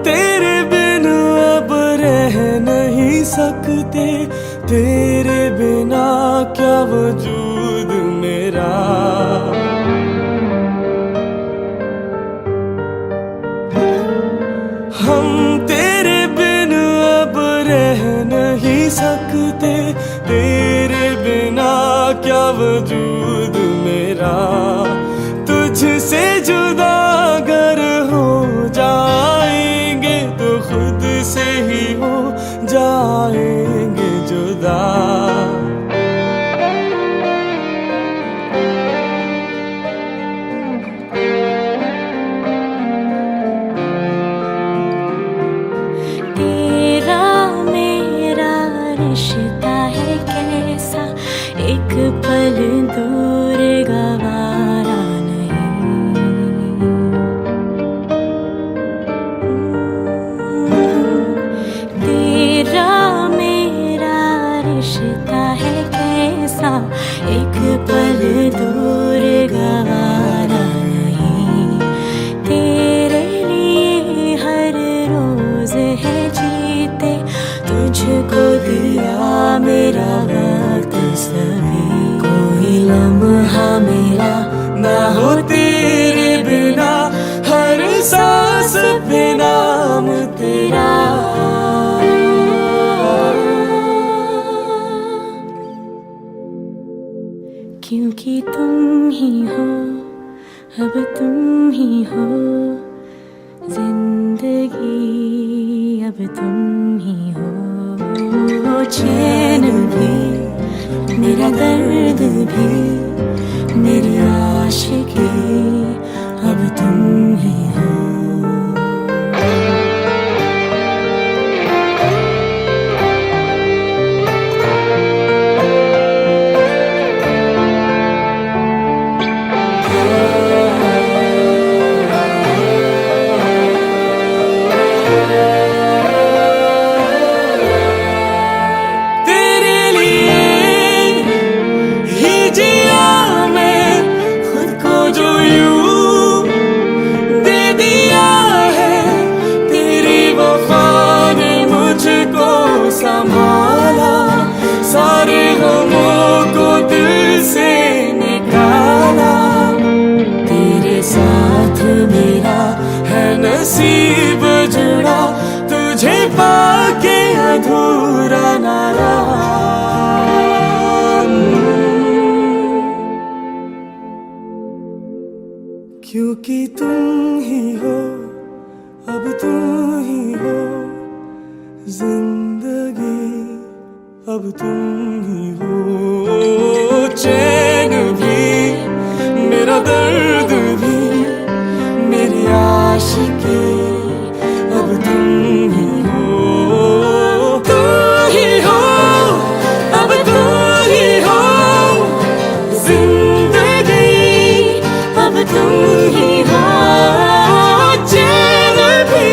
तेरे बिन अब रह नहीं सकते, तेरे बिना क्या वजूद मेरा। हम तेरे बिन अब रह नहीं सकते, तेरे बिना क्या वजूद मेरा। तुझसे जुदा अगर हो जाएंगे तो खुद से ही हो जाएंगे जुदा। तेरा मेरा रिश्ता है कैसा, एक पल दूर गवारा नहीं। तेरा मेरा रिश्ता है कैसा, एक पल दूर गवारा नहीं। तेरे लिए हर रोज है जीते, तुझको दिया मेरा वक्त सभी। कोई लम्हा मेरा ना हो तेरे बिना, हर सांस पे नाम तेरा। क्योंकि तुम ही हो, अब तुम ही हो जिंदगी, अब तुम ही हो। चैन भी मेरा दर्द भी मेरी आशिकी, अब तुम ही हो। संभाला सारे गमों को दिल से निकाला, तेरे साथ मेरा है नसीब जुड़ा, तुझे पाके अधूरा ना रहा। क्योंकि तुम ही हो, अब तुम ही हो जिंदगी, अब तुम ही हो। चैन भी मेरा दर्द भी मेरी आशिकी, अब तुम ही हो। तुम ही हो, अब तुम ही हो जिंदगी, अब तुम ही हो। चैन भी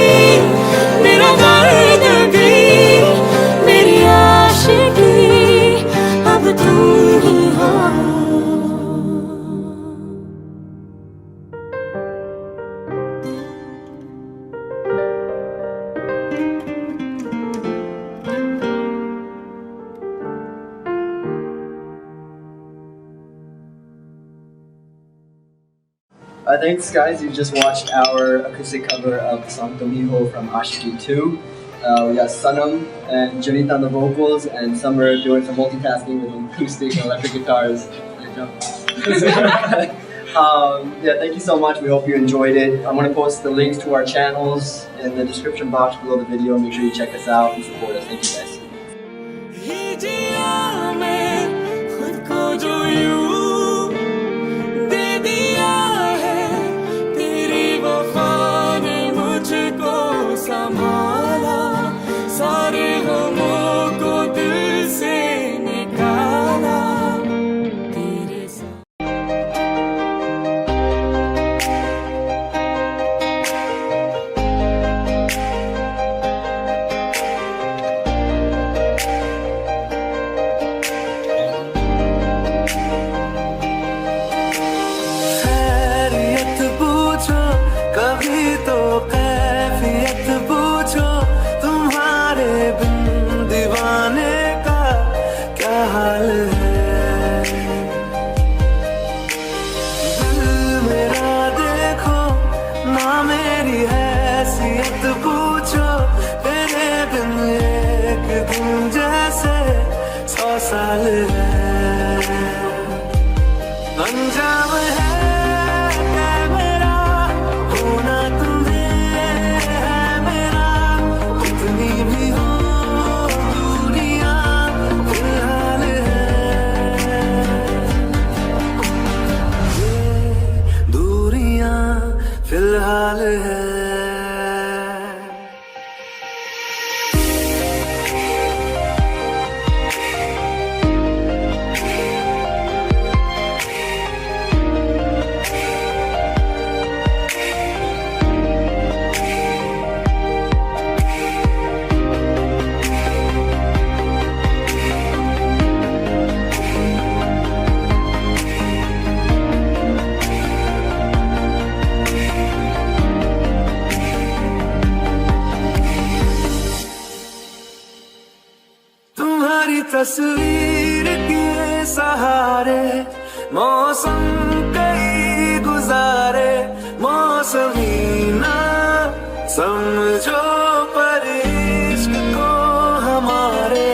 मेरा दर्द भी मेरी आशिकी, अब तुम ही हो। Thanks guys, you just watched our acoustic cover of the song Domiho from Ashiki 2. We got Sanam and Janita on the vocals, and Summer doing some multitasking with acoustic and electric guitars. Yeah, thank you so much. We hope you enjoyed it. I'm going to post the links to our channels in the description box below the video. Make sure you check us out and support us. Thank you guys. संभाला सारे गमों को दिल से निकाला, तेरे साथ। तस्वीर के सहारे मौसम कई गुजारे, मौसमी ना समझो पर इश्क को हमारे,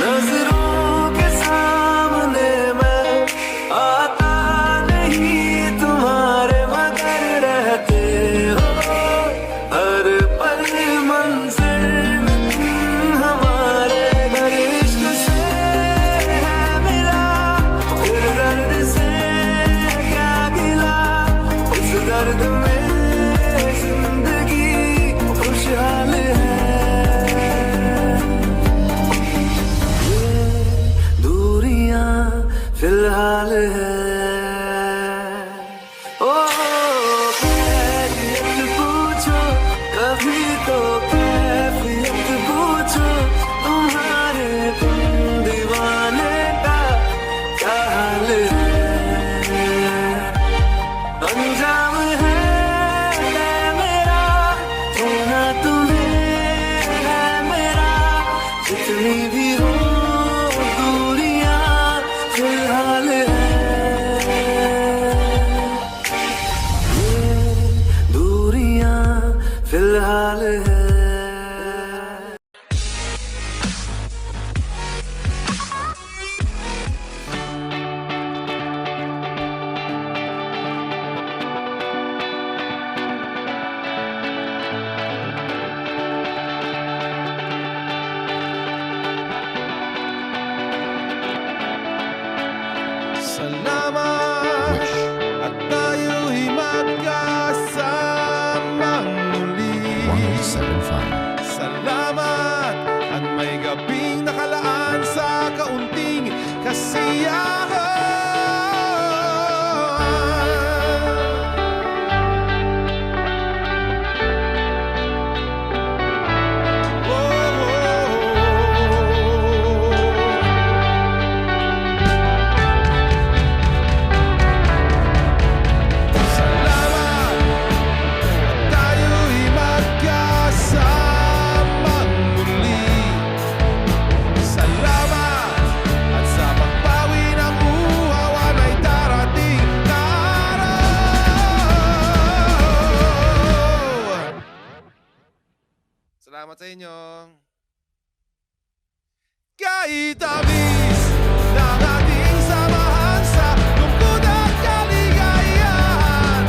नजरों के सामने मैं आता नहीं तुम्हारे, मगर रहते हो हर पल मंजिल में तुम हमारे। घर इश्क से है मिला, फिर दर्द से क्या गिला, इस दर्द में जिंदगी खुशहाल है। ये दूरियां फिलहाल है। ओ कैफियत पूछो कभी तो, कैफियत पूछो तुम्हारे तुम दीवाने का क्या हाल है। अंजाम है मेरा होना, तुम्हें है मेरा, जितनी भी हो दूरियां फिलहाल है। ये दूरियां फिलहाल है। Salamat at tayo'y magkasamang muli. 107.5. Salamat at may gabing nakalaan sa kaunting kasiyahan. Salamat sa inyo. Kahit tamis ng ating samahan sa lungkot at kaligayahan,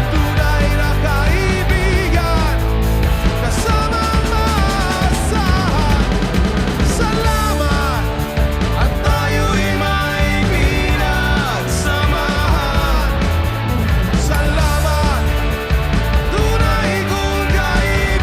tunay na kaibigan, kasamang maasahan. Salamat at tayo'y may pinagsamahan. Salamat, tunay kong kaibigan.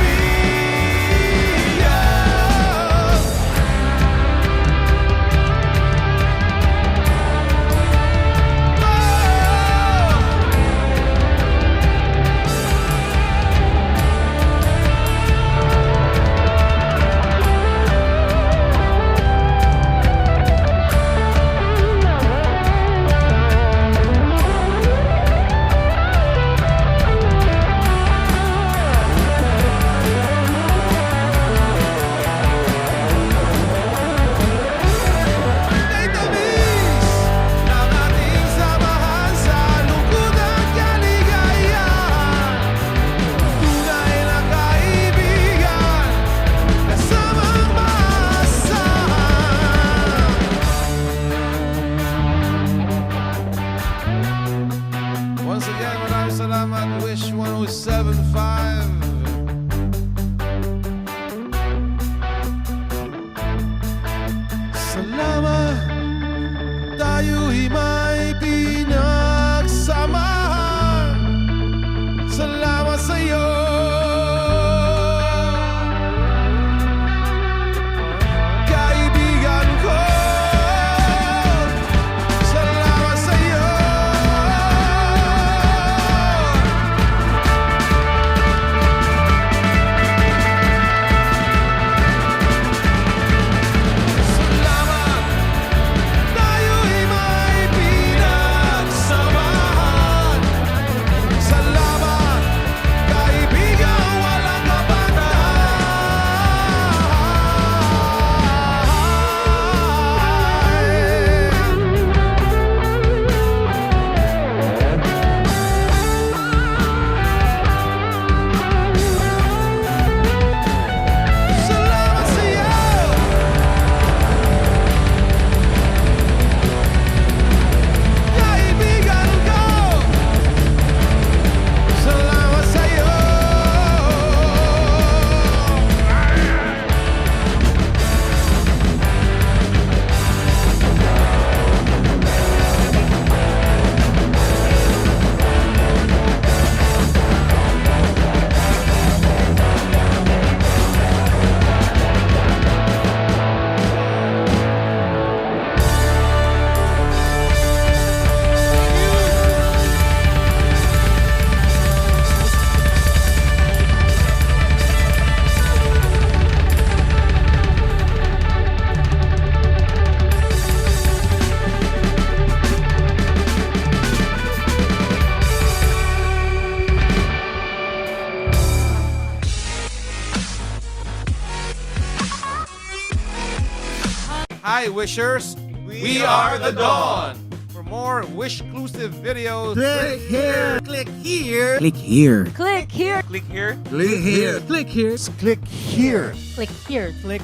Hi, Wishers. We are the Dawn. For more Wish-clusive videos, Click here. Click here. Click here. click here. Click here. Click here. Click here. Click here. Click here. Click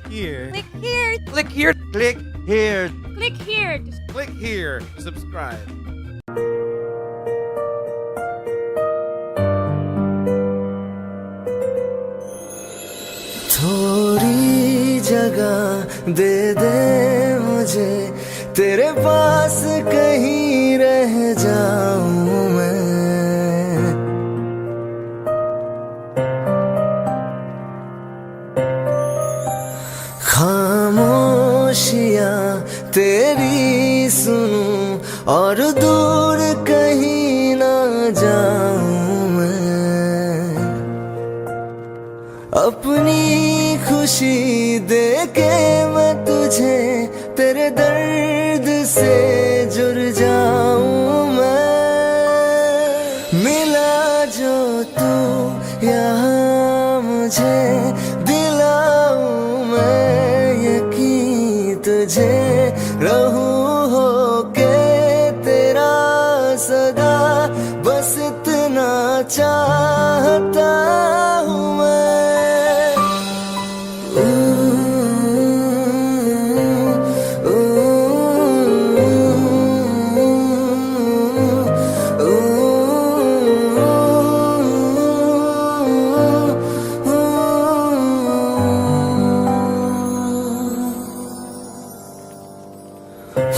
here. Click here. Click here. Click here. Click here. Click here to subscribe. थोड़ी जगह दे दे मुझे, तेरे पास कहीं रह जाऊं मैं। खामोशियां तेरी सुनूं और दूर कहीं ना जाऊं मैं। अपनी खुशी दे के मैं तुझे तेरे दर्द से जुड़ जाऊं मैं। मिला जो तू यहाँ मुझे, दिलाऊं मैं यकीन तुझे। रहूं होके तेरा सदा, बस इतना चाहता हूँ मैं।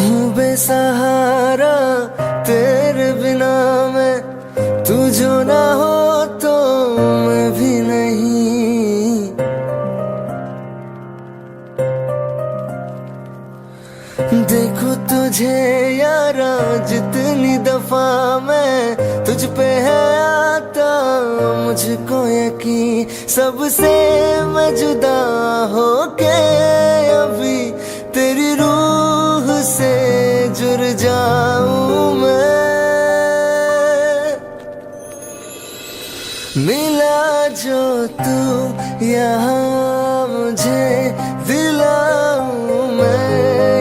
हूँ बेसहारा तेरे बिना मैं, तू जो ना हो तो मैं भी नहीं। देखो तुझे यारा जितनी दफा मैं तुझ पे है आता, मुझको यकीन सबसे मैं जुदा होके अभी तेरी रूह से जुड़ जाऊं मैं। मिला जो तू यहाँ मुझे, दिलाऊं मैं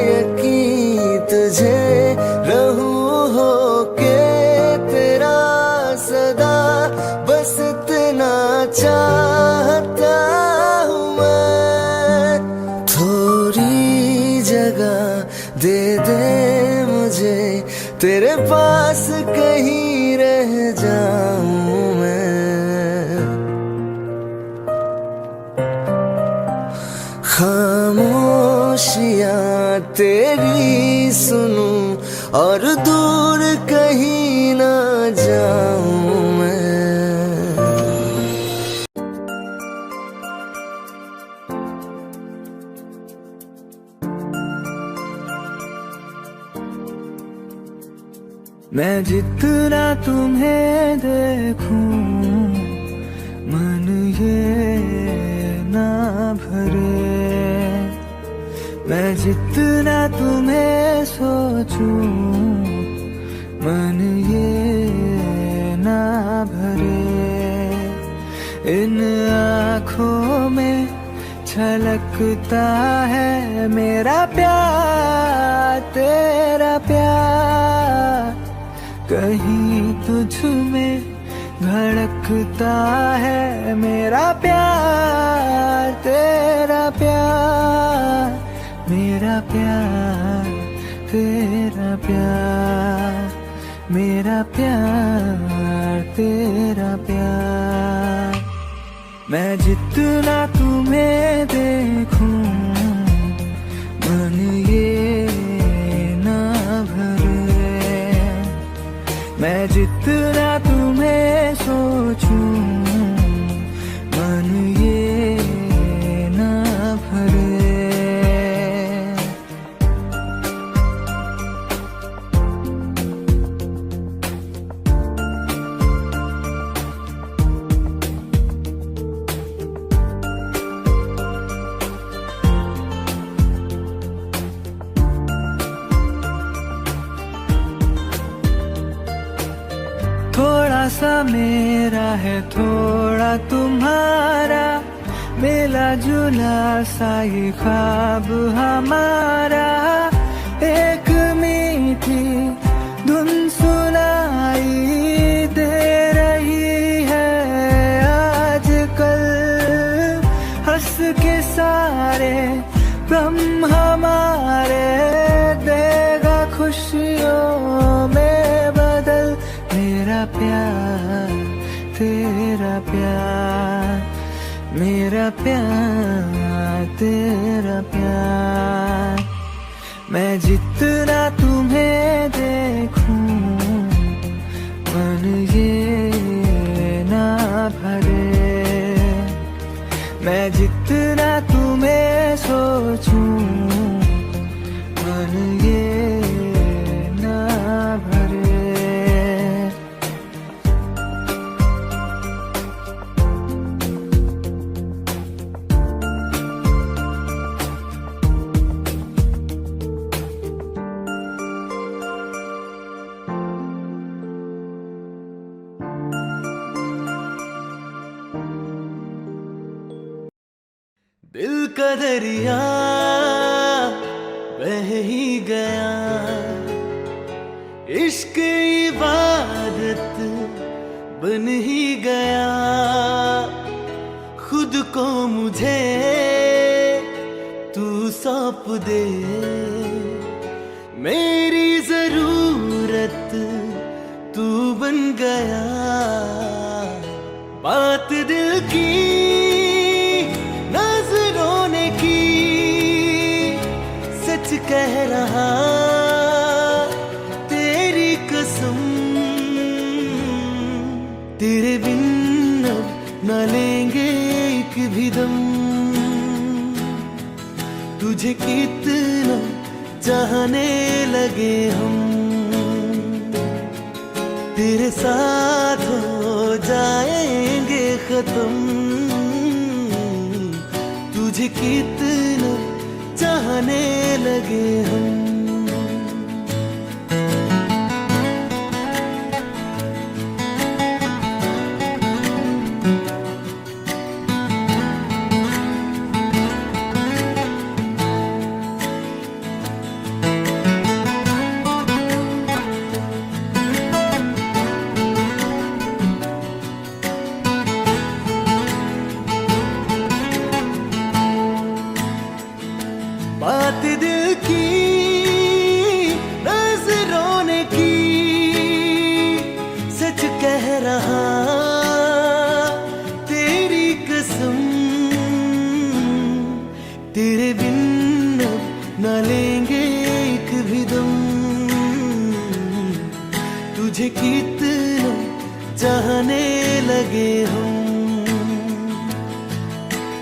यकीन तुझे। रहूं होके तेरा सदा, बस इतना चाहता हूँ मैं। थोड़ी जगह दे दे मुझे, तेरे पास कहीं रह जाऊं मैं। खामोशियां तेरी सुनूं और दूर कहीं ना जाऊं मैं। मैं जितना तुम्हें देखूं, मन ये ना भरे। मैं जितना तुम्हें सोचूं, मन ये ना भरे। इन आँखों में छलकता है मेरा प्यार, तेरा प्यार। कहीं तुझ में धड़कता है मेरा प्यार, तेरा प्यार। मेरा प्यार, तेरा प्यार। मेरा प्यार, तेरा प्यार। मैं जितना तुम्हें देखूं, मन ये ना भरे। मैं जितना तुम्हें सोचूं, मन ये ना भरे। थोड़ा सा मेरा है, थोड़ा तुम्हारा, मिला जुला सा ये ख्वाब हमारा, एक मीठी धुन सुनाई दे रही है आजकल। हंस के सारे गम हमारे देगा खुशियों में बदल। मेरा प्यार तेरा प्यार, मेरा प्यार तेरा प्यार। मैं जितना तुम्हें देखूं मन ये ना भरे। मैं जितना तुम्हें सोचूं मन ये ना भरे। दिल का दरिया बह ही गया, इश्क इबादत बन ही गया। खुद को मुझे तू सौंप दे, मेरी जरूरत तू बन गया। बात दिल की नजरों ने की, सच कह रहा तेरी कसम। तेरे बिन अब न लेंगे एक भी दम। तुझे कितना चाहने लगे हम, तेरे साथ हो जाएंगे खत्म। तुझे कितना चाहने लगे हम। बात दिल की नजरों ने की, सच कह रहा तेरी कसम। तेरे बिन अब न लेंगे एक भी दम। तुझे कितना चाहने लगे हम,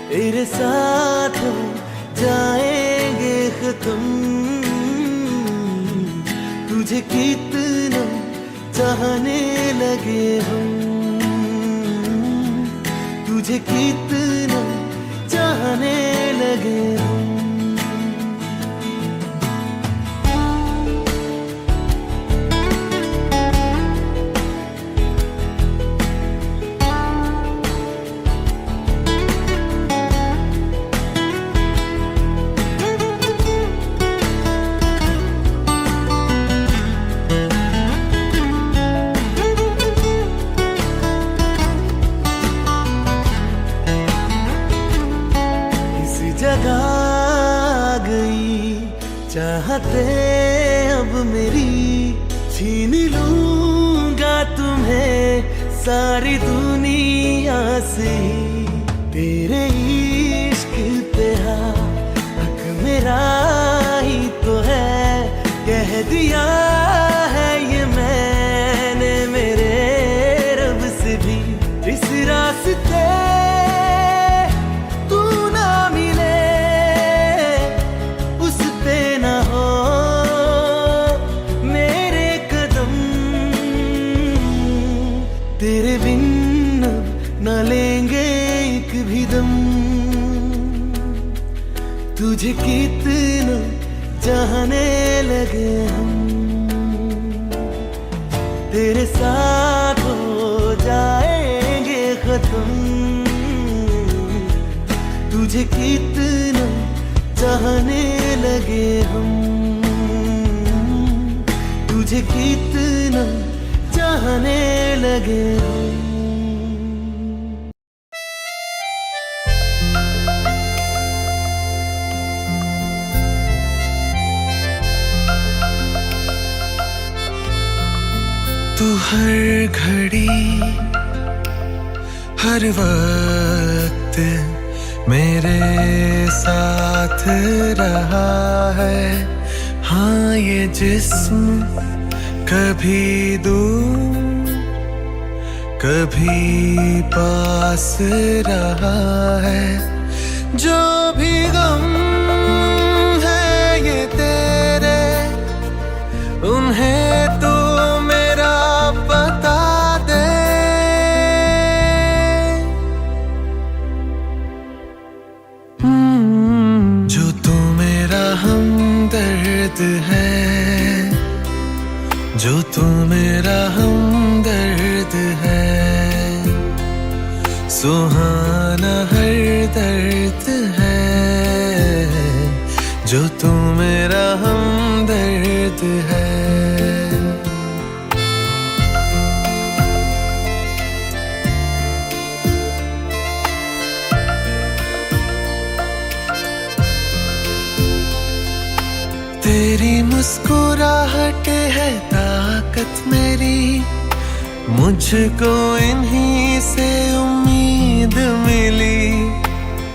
तेरे साथ हो जाएंगे खत्म। तुझे कितना चाहने लगे हम, तुझे कितना चाहने लगे हम। जगा गई चाहते अब मेरी, छीन लूंगा तुम्हें सारी दुनिया से। तेरे इश्क पे हक मेरा ही तो है, कह दिया है ये मैंने मेरे रब से भी। इस रास्ते तेरे बिन अब न लेंगे एक भी दम। तुझे कितना चाहने लगे हम, तेरे साथ हो जाएंगे खत्म। तुझे कितना चाहने लगे हम, तुझे कितना चाहने लगे हम। तू हर घड़ी हर वक्त मेरे साथ रहा है। हाँ ये जिस्म कभी दूर कभी पास रहा है। जो भी गम है ये तेरे, उन्हें तो मेरा बता दे। जो तू मेरा हमदर्द है, जो तू मेरा हमदर्द है, सुहाना हर दर्द है। जो तू मेरा हमदर्द है। तेरी मुस्कुराहट है ताकत मेरी, मुझको इन्हीं से उम्मीद मिली।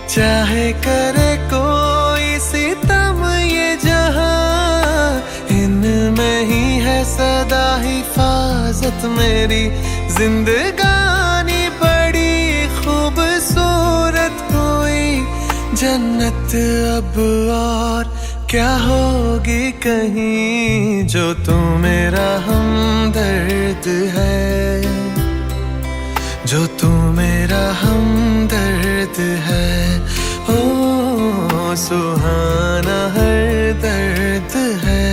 चाहे करे कोई सितम ये जहां, इनमें ही है सदा हिफाजत मेरी। जिंदगानी बड़ी खूबसूरत हुई, जन्नत अब और क्या होगी कहीं। जो तू मेरा हमदर्द है, जो तू मेरा हमदर्द है। ओ सुहाना हर दर्द है।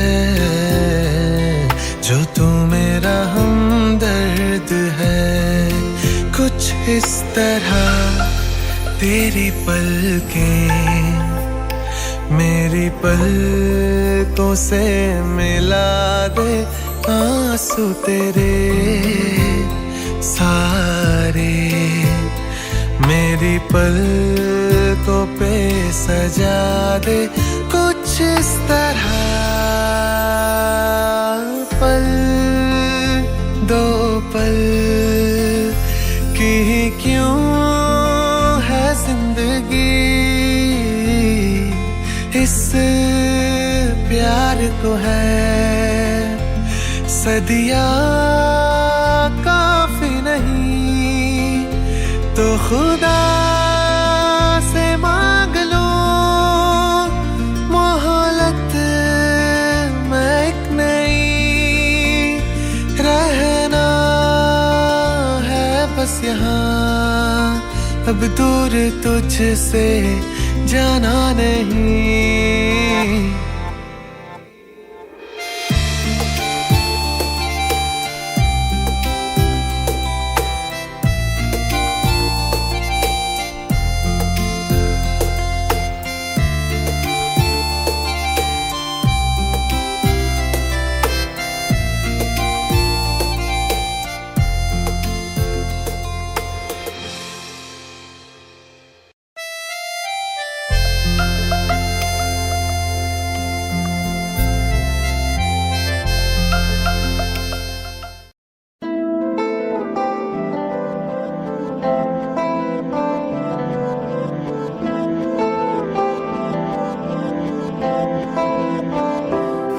जो तू मेरा हमदर्द है। कुछ इस तरह तेरी पलकें मेरी पलकों से मिला दे। आंसू तेरे सारे मेरी पलकों पे सजा दे। कुछ इस तरह पल दो पल की क्यों है जिंदगी। इस प्यार को है सदिया काफी नहीं, तो खुदा से मांग लो मोहलत में एक नई। रहना है बस यहाँ, अब दूर तुझसे जाना नहीं।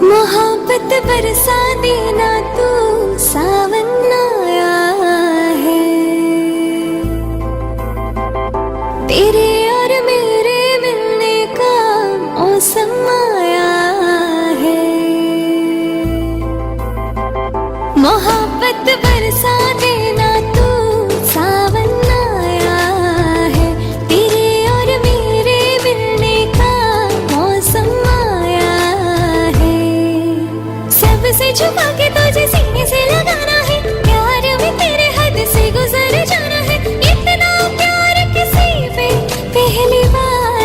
मोहब्बत बरसा देना तू, सावन आया है। तेरे और मेरे मिलने का मौसम आया है। मोहब्बत बरसा देना तू, सावन आया है। तेरे और मेरे मिलने का मौसम आया है। सबसे छुपा के तुझे सीने से लगाना है, प्यार में तेरे हद से गुजर जाना है। इतना प्यार किसी पे पहली बार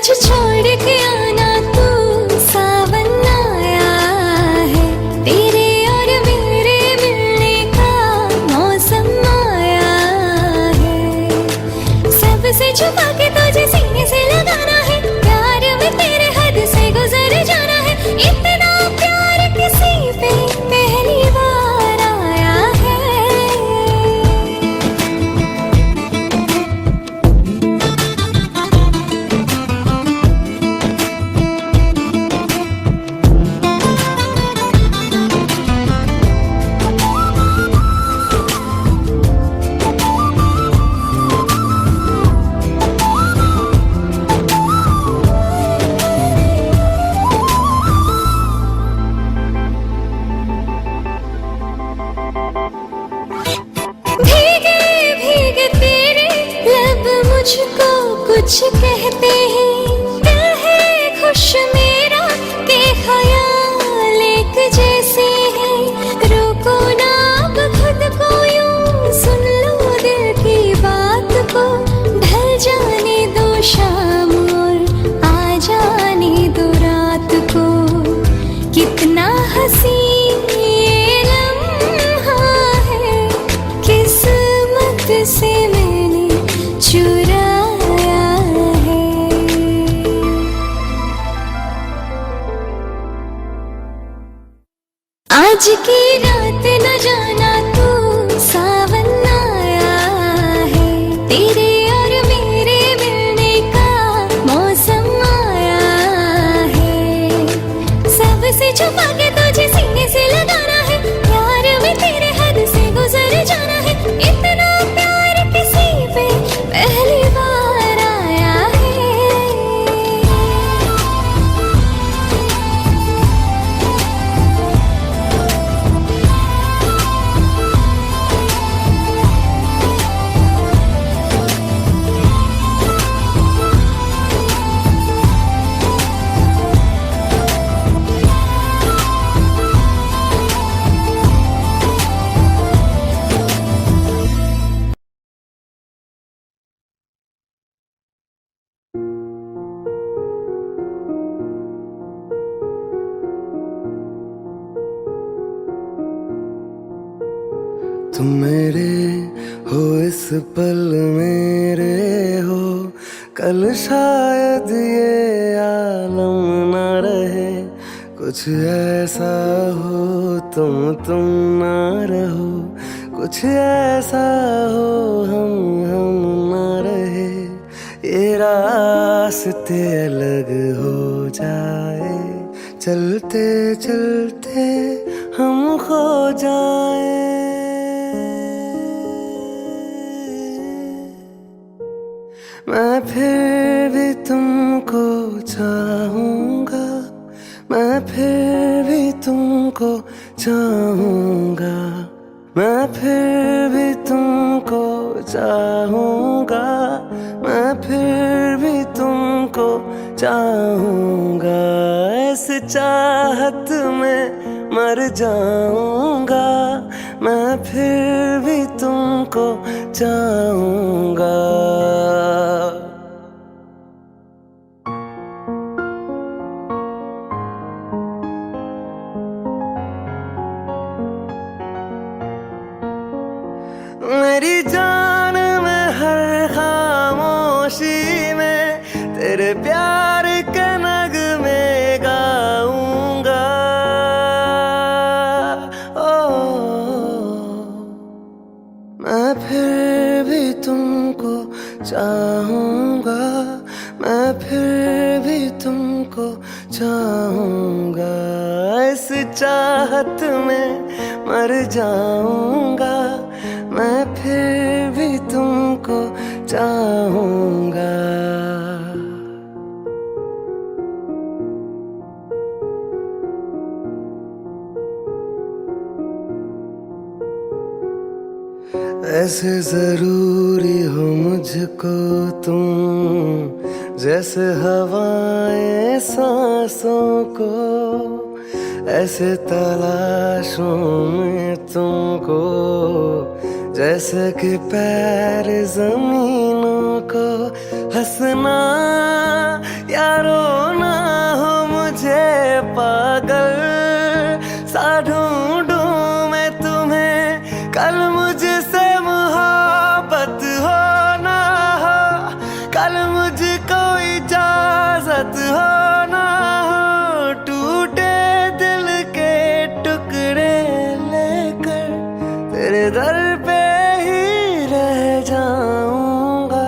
कुछ छोड़ के आना तू, सावन आया है, तेरे और मेरे मिलने का मौसम आया है। सबसे छुपा के तुझे सीने से लगाना है, प्यार में तेरे हद से गुजर जाना है। इतना प्यार किसी पे पहली बार आया है। भीगे भीगे तेरे लब मुझको कुछ कहते हैं, दिल है खुश मेरा के ख्याल एक जैसे हैं। रोको ना अब खुद को यूं, सुन लो दिल की बात को, ढल जाने दो शाम और आ जाने दो रात को। कितना हंसी ये लम्हा है, किस्मत से मैंने चुराया है। आज की रात न जाना तू, सावन आया है, तेरे और मेरे मिलने का मौसम आया है। सबसे छुपा के तुझे सीने से लगाना है, प्यार में तेरे हद से गुजर जाना है। इतना प्यार किसी पे पहली बार आया है। तुम मेरे हो इस पल मेरे हो, कल शायद ये आलम ना रहे। कुछ ऐसा हो तुम ना रहो, कुछ ऐसा हो हम ना रहे। ये रास्ते अलग हो जाए, चलते चलते हम खो जाए। मैं फिर भी तुमको चाहूँगा, मैं फिर भी तुमको चाहूँगा, मैं फिर भी तुमको चाहूँगा, मैं फिर भी तुमको चाहूँगा। इस चाहत में मर जाऊँगा, मैं फिर भी तुमको चाहूँगा। मेरी जान में हर खामोशी में तेरे प्यार के नगमे गाऊंगा। मैं फिर भी तुमको चाहूँगा, मैं फिर भी तुमको चाहूँगा। इस चाहत में मर जाऊँगा, मैं फिर भी तुमको चाहूँगा। ऐसे जरूरी हो मुझको तुम, जैसे हवाएं सांसों को। ऐसे तलाशों में तुमको, जैसे कि पैर जमीनों को। हंसना यारो ना हो मुझे पागल सा ढूंढूं मैं तुम्हें कल मुझसे मोहब्बत हो ना हो कल मुझको इजाजत हो ना हो टूटे दिल के टुकड़े लेकर तेरे दर पे ही रह जाऊंगा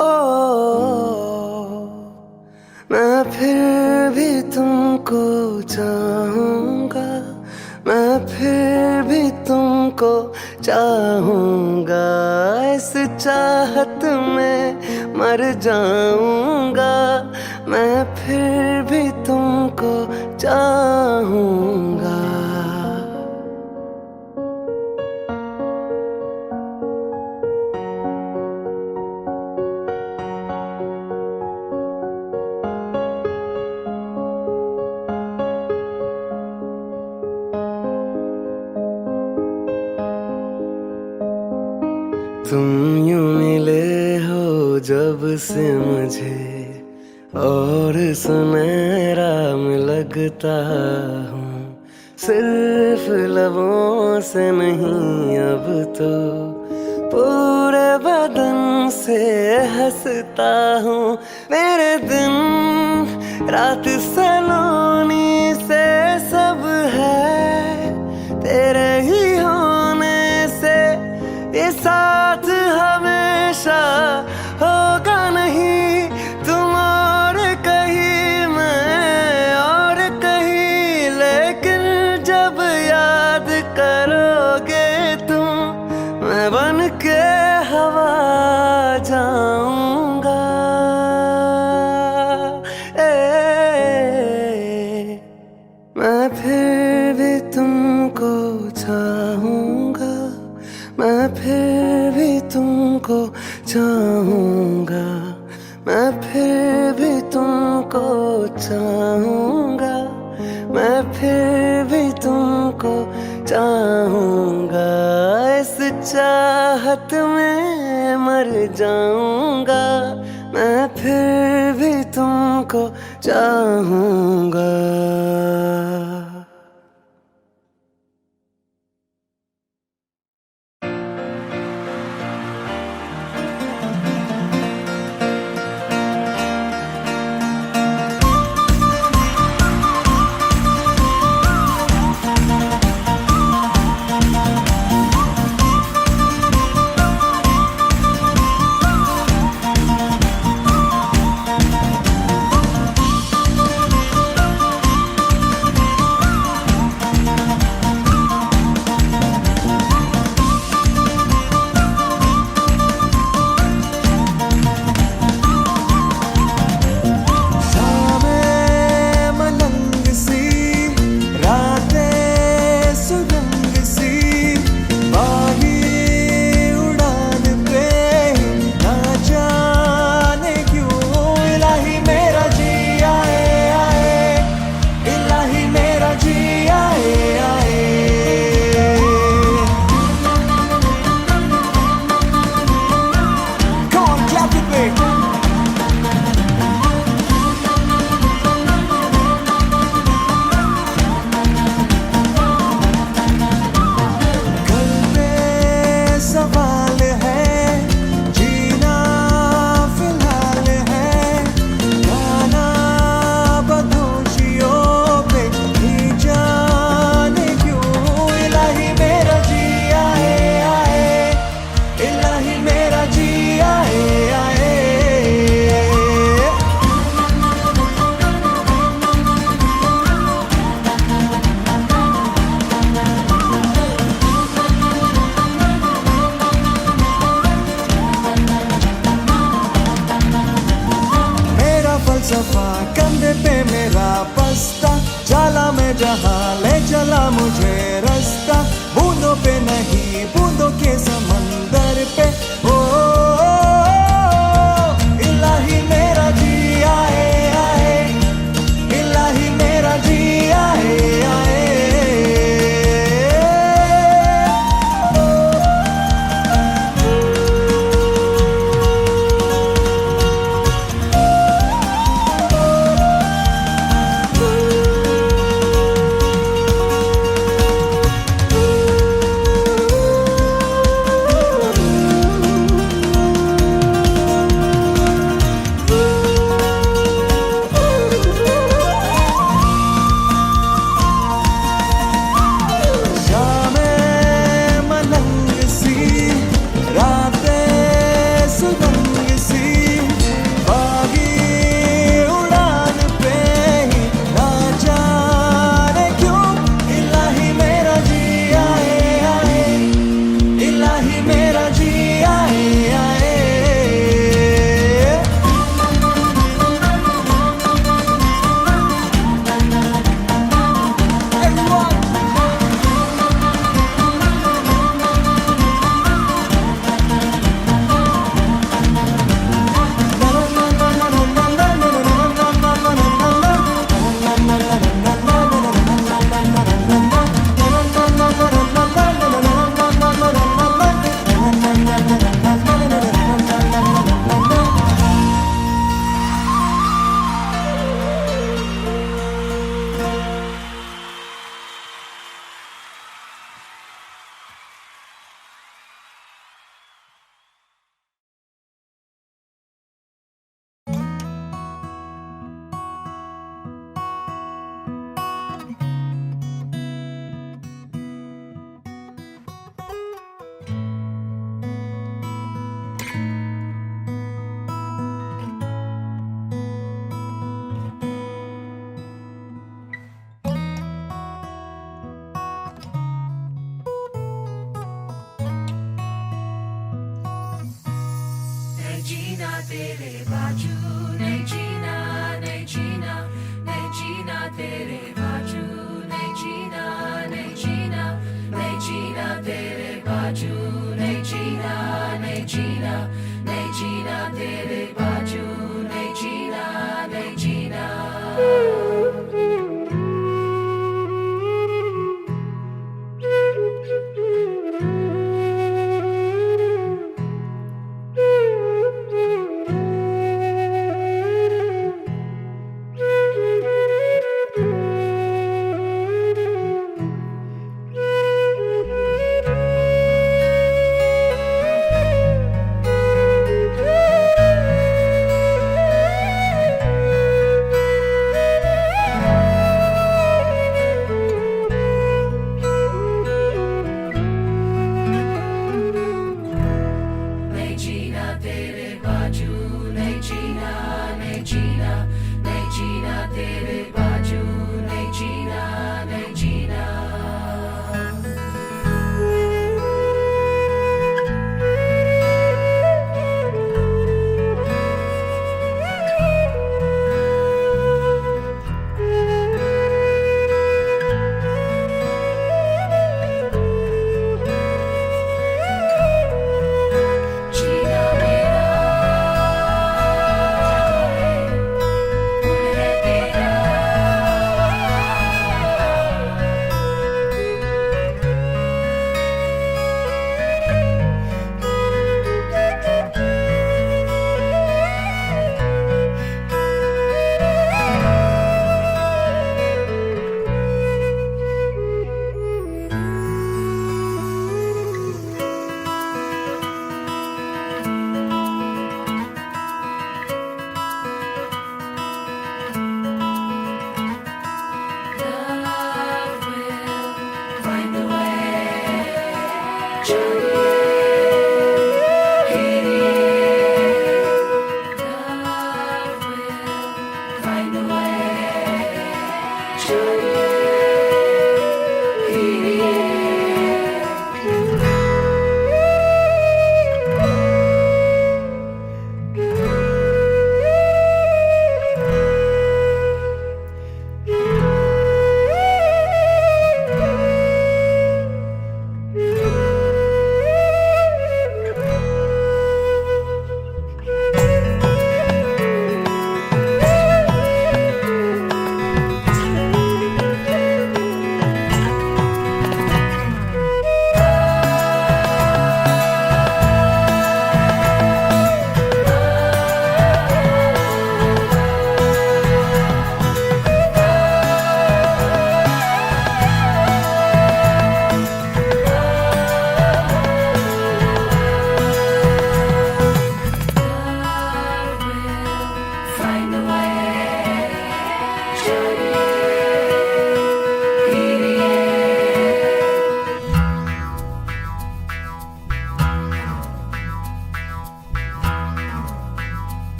ओ मैं फिर भी तुमको चाहूंगा मैं फिर भी तुमको चाहूंगा इस चाहत में मर जाऊंगा मैं फिर भी तुमको चाहूंगा तुम यूं मिले हो जब से मुझे और सुनहरा में लगता हूँ सिर्फ लबों से नहीं अब तो पूरे बदन से हंसता हूँ मेरे दिन रात सलोनी से सब है तेरे ही होने से ये साथ हमेशा होगा नहीं तुम और कहीं मैं और कहीं लेकिन जब याद करोगे तुम मैं बन के हवा जाऊंगा मैं फिर भी तुमको चाहूंगा मैं फिर भी तुमको चाहूंगा मैं फिर भी तुमको चाहूंगा मैं फिर भी तुमको चाहूंगा इस चाहत में मर जाऊंगा मैं फिर भी तुमको चाहूंगा जहाँ ले चला मुझे रास्ता, बूंदों पे नहीं बूंदों के समंदर पे। ओ इलाही मेरा जी आए आए, इलाही मेरा जी आए आए। तेरे बाजू नहीं जीना, नहीं जीना, नहीं जीना तेरे बाजू नहीं जीना, नहीं जीना, नहीं जीना तेरे बाजू नहीं जीना, नहीं जीना, नहीं जीना तेरे बाजू नहीं जीना, नहीं जीना. नहीं जीना तेरे बाजू नहीं जीना, नहीं जीना, नहीं जीना तेरे बाजू नहीं जीना, नहीं जीना. जीना मेरा गुल है तेरा. Love will find a way. Chaliye, love will find a way. Chaliye,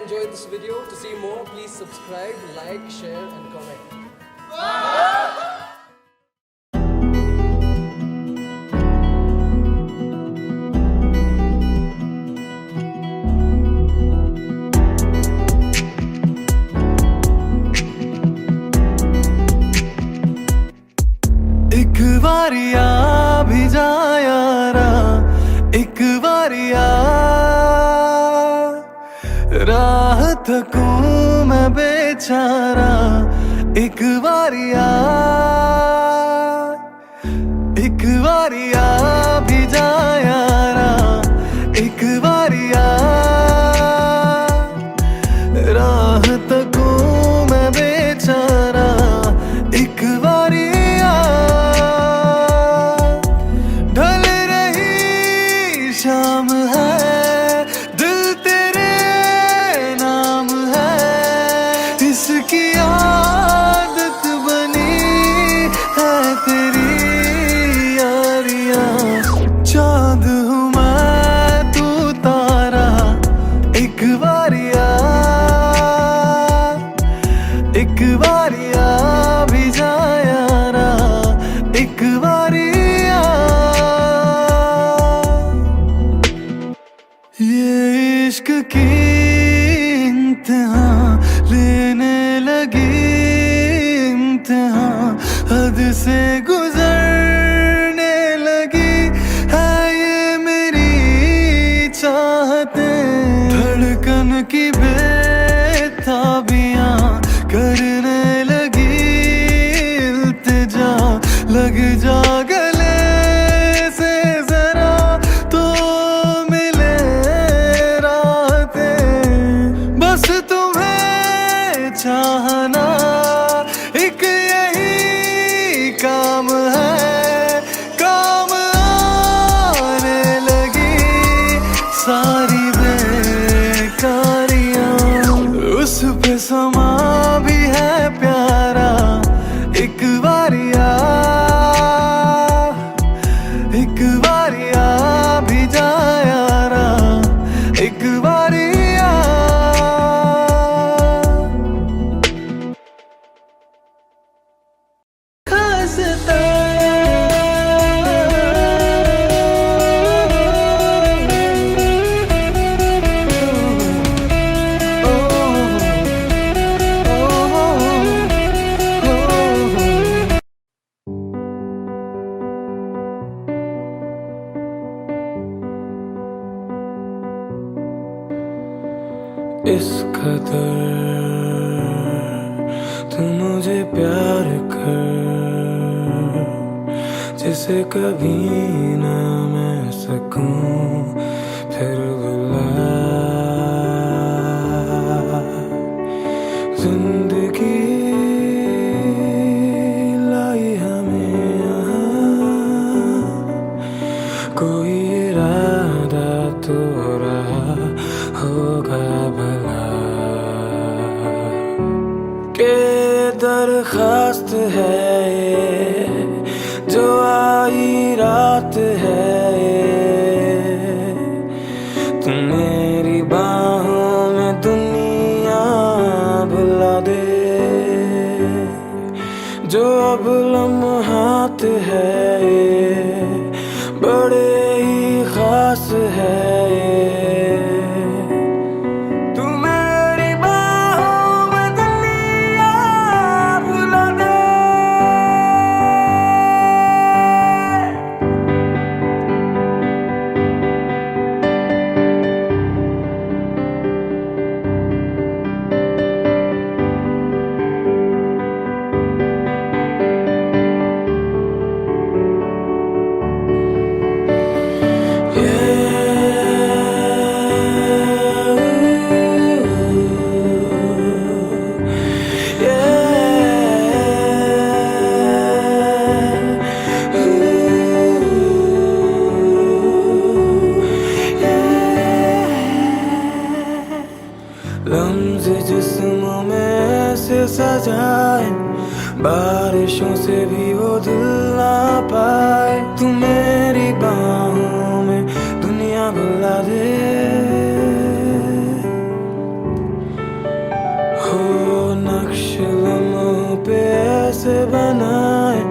enjoyed this video. To see more, please subscribe, like, share and comment. एक बारिया भी जा यारा, एक बारिया राह थकूं मैं बेचारा, एक बारिया भी जा यारा, एक बारिया राह थकूं मैं बेचारा, एक बारिया ढल रही शाम है, दिल तेरे नाम है, इसकी आदत बनी है तेरी यारियां। चांद हूँ मैं तू तारा, एक बारिया भी जा यारा, एक बारिया। ये इश्क की इम्तिहां लेने लगी, इम्तिहां हद से गुजरने लगी है ये मेरी चाहतें। धड़कन की बेताबियां करने लगी इल्तिजा, लग जा गले से जरा तो मिले रातें। बस तुम्हें चाहना एक यही काम है, काम आने लगी सारी बेकारियां। उस पे समा भी है प्यारा, एक बारिया भी जा यारा, एक बारिया। खासता इस कदर तू मुझे प्यार कर, जिसे कभी ना मैं सकूं फिर बुला। जिंदगी लाई हमें यहाँ, कोई इरादा तो रहा होगा भला, के दरखास्त है ये जो आई रात है ये। तू मेरी बाहों में दुनिया भुला दे, जो अब लम्हात है ये बड़े ही खास है ये। लम्ज़ जिस्मों में से सजाए, बारिशों से भी वो दिल ना पाए। तू मेरी बाहों में दुनिया भुला दे, कैसे बनाए,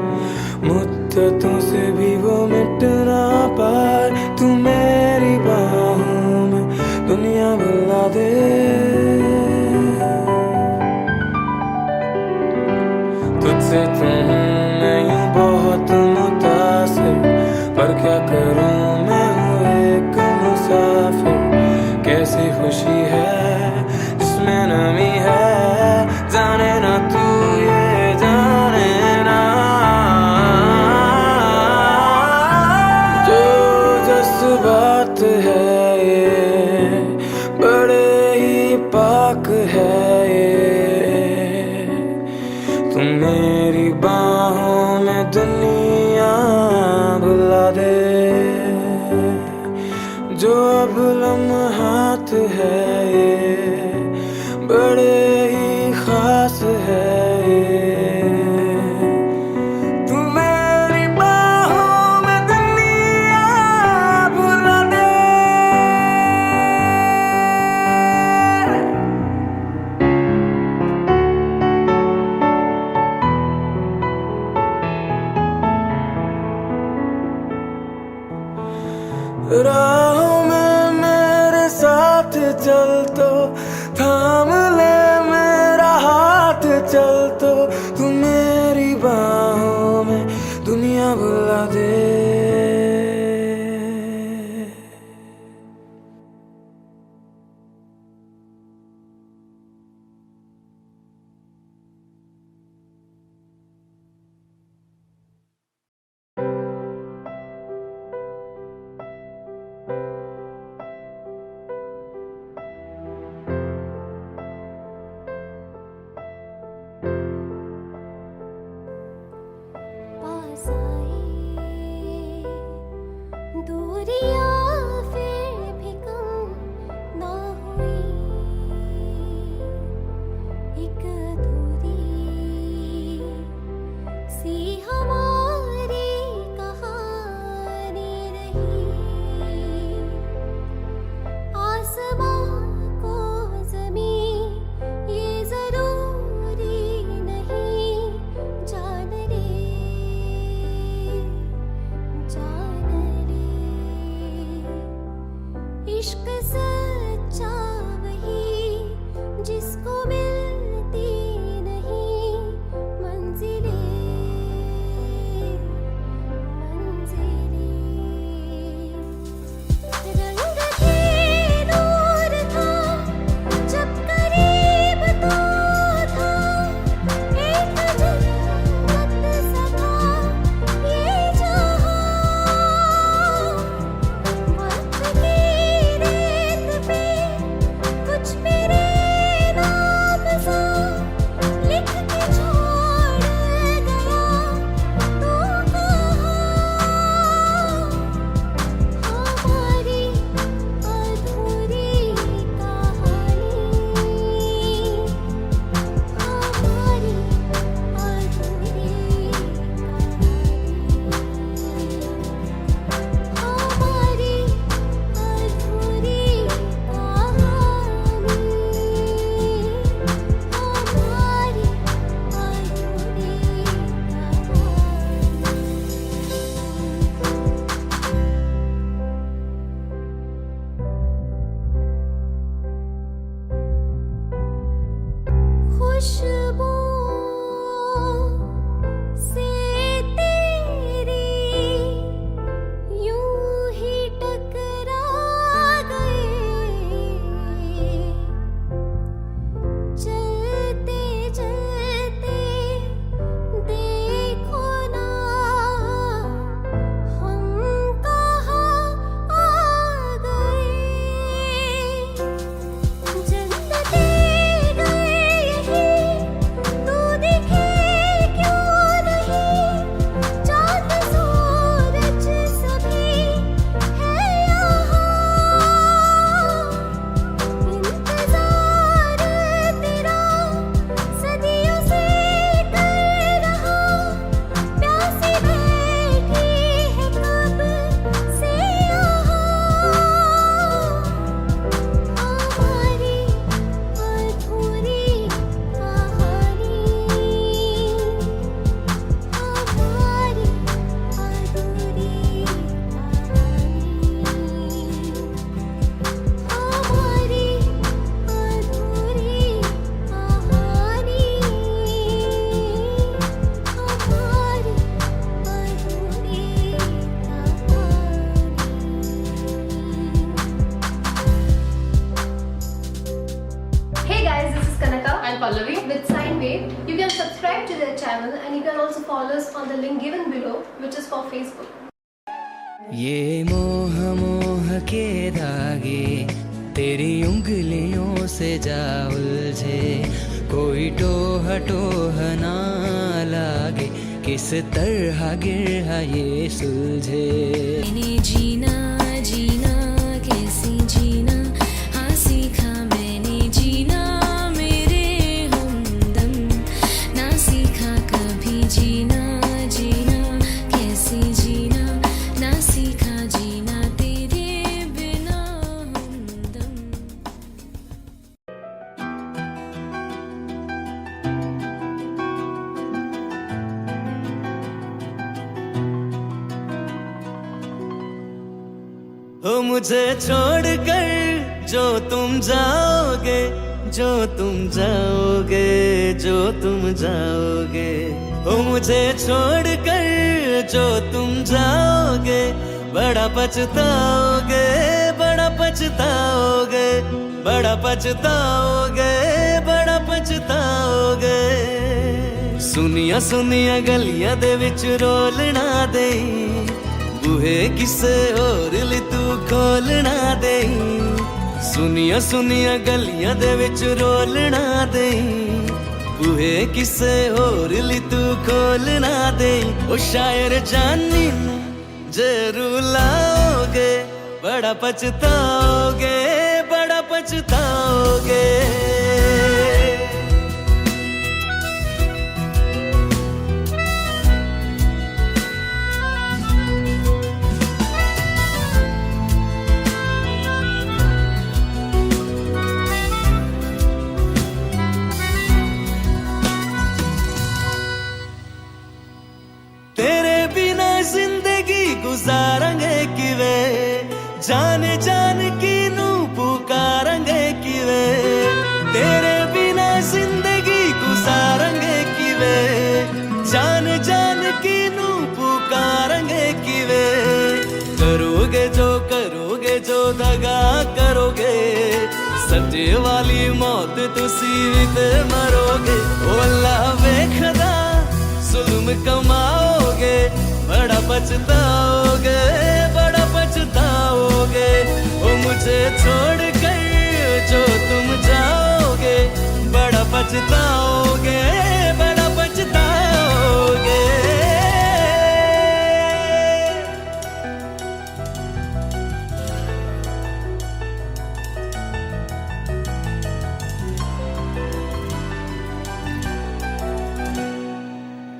मुद्दतों से भी वो मिट ना पाए। तू मेरी बाहों में दुनिया भुला दे, तुझसे मैं यूं बहुत मुतासिर, पर क्या करूं मैं हूँ एक मुसाफिर। कैसी खुशी है जिसमें नमी है, जाने ना तू ये जाने ना। जो जज्बात है ये बड़े ही पाक है ये, तू मेरी बाहों में दुनिया भुला दे। जो अब लम्हात है ये बड़े ही खास है ये, तू मेरी बाहों में दुनिया भुला दे। राहों में मेरे साथ चल तो थाम ले मेरा हाथ, चल तो तू मेरी बाहों में दुनिया भुला दे। पास आए दूरियां फिर भी कम ना हुई, एक अधूरी सी हमारी कहानी रही। आसमां को ज़मीं ये ज़रूरी नहीं, जान ले जान ले। इश्क सच्चा वही जिसको मिलती नहीं मंजिलें मंजिलें। रंग थे नूर था जब करीब तो था, एक जन्नत सा था ये जहां। वक्त की रेत पे कुछ मेरे नाम सा लिख के छोड़ गया तू कहाँ। हमारी अधूरी कहानी, हमारी अधूरी कहानी, हमारी अधूरी खुशबू से तेरी यूं ही टकरा गए, चलते चलते देखो ना हम कहाँ आ गए। जन्नते गए यही Ananya Pallavi with Sine Wave. You can subscribe to their channel and you can also follow us on the link given below, which is for Facebook. ये मोह मोह के धागे तेरी उंगलियों से जा उलझे, कोई टोह टोह ना लागे, किस तरह गिर ये सुलझे। मैंने जीना जीना कैसे जीना, हाँ सीखा मैंने जीना मेरे हमदम, ना सीखा कभी जीना जीना कैसे जीना, ना सीखा जीना तेरे बिना हमदम। हो मुझे छोड़कर जो तुम जाओगे, जो तुम जाओगे, जो तुम जाओगे, हो मुझे छोड़कर जो तुम जाओगे, बड़ा पछताओगे, बड़ा पछताओगे, बड़ा पछताओगे, बड़ा पछताओगे। सुनिया सुनिया गलियां दे विच रोलना दे, बूहे किसे होर ली तू खोलना दे। सुनिया सुनिया गलियां दे विच रोलना दे, बूहे किसे होर ली तू खोलना दे। ओ शायर जानी जरूर लाओगे, बड़ा पछताओगे, बड़ा पछताओगे। गुजारेंगे किवे जाने जान की नू पुकारेंगे किवे, तेरे बिना जिंदगी गुजारेंगे किवे जान जान की नू पुकारेंगे किवे। करोगे जो दगा करोगे, सजे वाली मौत तुसी भी ते मरोगे। ओ अल्लाह वेखदा जुल्म कमाओगे, बड़ा पछताओगे, बड़ा पछताओगे। ओ मुझे छोड़ कर जो तुम जाओगे, बड़ा पछताओगे, बड़ा पछताओगे।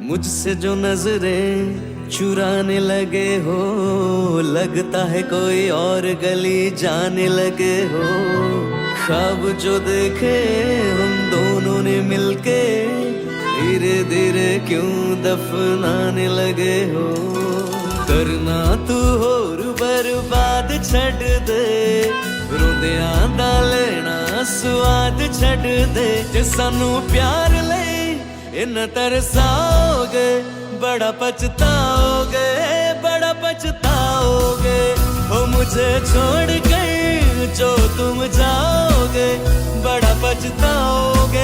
मुझसे जो नजरें चुराने लगे हो, लगता है कोई और गली जाने लगे हो। ख्वाब जो देखे हम दोनों ने मिलके, धीरे धीरे क्यों दफनाने लगे हो। करना तू होर बर्बाद छड़ दे, रोंदियां दा लेना स्वाद छड़ दे। जे सानू प्यार ले इन तरसाओगे, बड़ा पछताओगे, बड़ा पछताओगे। हो मुझे छोड़ कर जो तुम जाओगे, बड़ा पछताओगे,